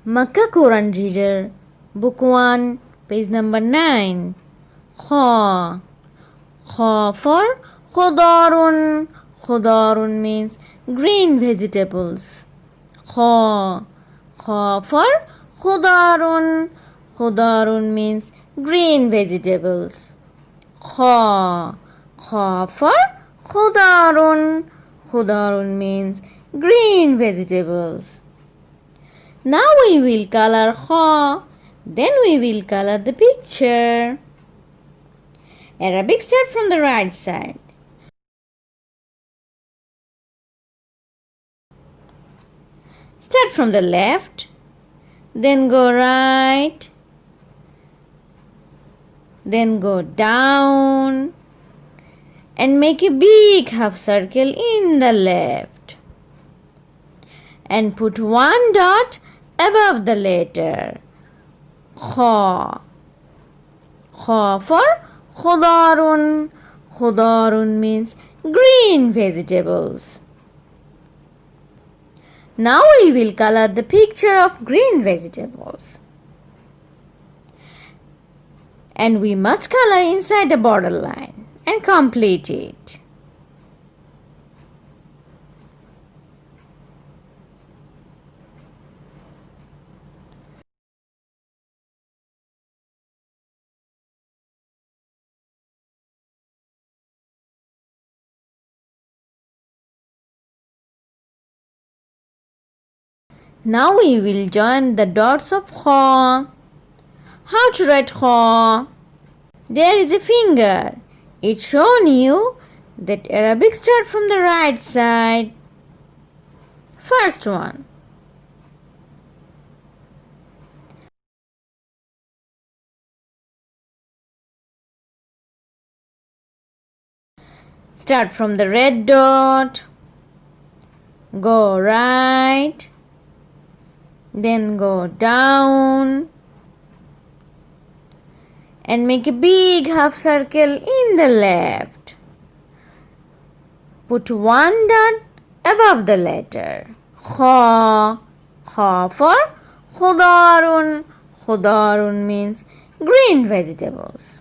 Makkah Quran Reader, Book 1, page number 9. Kha. Kha for khudarun. Khudarun means green vegetables. Kha. Kha for khudarun. Khudarun means green vegetables. Kha. Kha for khudarun. Khudarun means green vegetables. Now we will color kha. Then we will color the picture. Arabic, start from the right side. Start from the left. Then go right. Then go down. And make a big half circle in the left. And put one dot above the letter kha. Kha for khudarun. Khudarun means green vegetables. Now we will color the picture of green vegetables. And we must color inside the border line and complete it. Now we will join the dots of kha. How to write kha? There is a finger. It's shown you that Arabic start from the right side. First one. Start from the red dot. Go right. Then go down. And make a big half circle in the left. Put one dot above the letter kha. Kha for khudarun. Khudarun means green vegetables.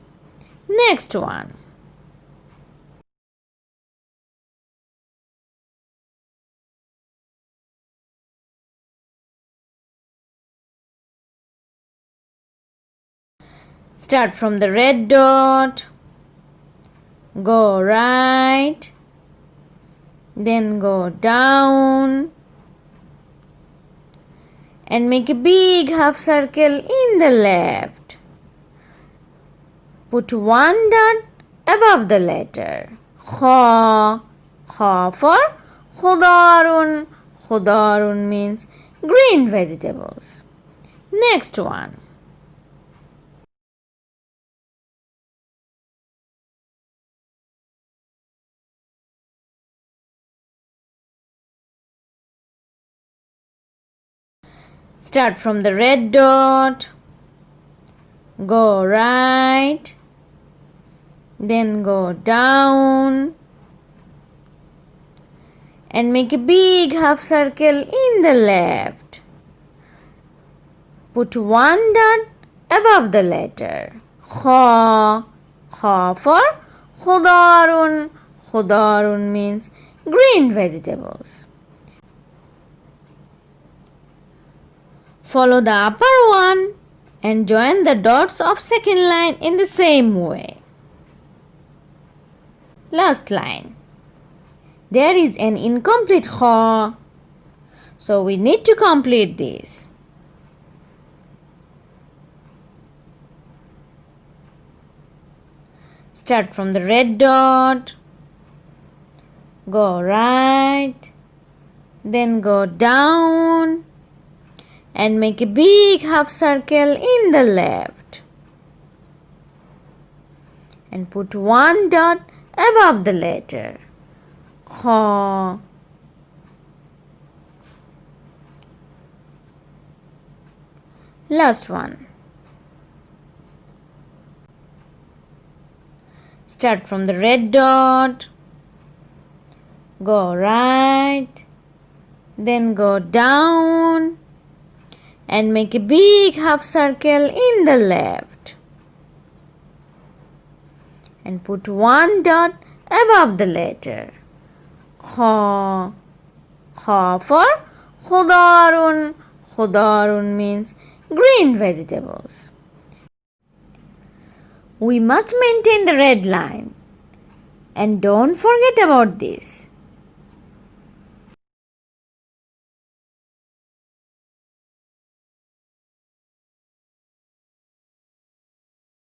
Next one. Start from the red dot. Go right. Then go down. And make a big half circle in the left. Put one dot above the letter kha. Kha for khudarun. Khudarun means green vegetables. Next one. Start from the red dot. Go right. Then go down. And make a big half circle in the left. Put one dot above the letter kha. Kha for khudarun. Khudarun means green vegetables. Follow the upper one and join the dots of second line in the same way. Last line. There is an incomplete kha, so we need to complete this. Start from the red dot. Go right. Then go down. And make a big half circle in the left. And put one dot above the letter kha. Last one. Start from the red dot. Go right. Then go down. and make a big half circle in the left. And put one dot above the letter. Kha. Kha for khudarun. Khudarun means green vegetables. We must maintain the red line. And don't forget about this.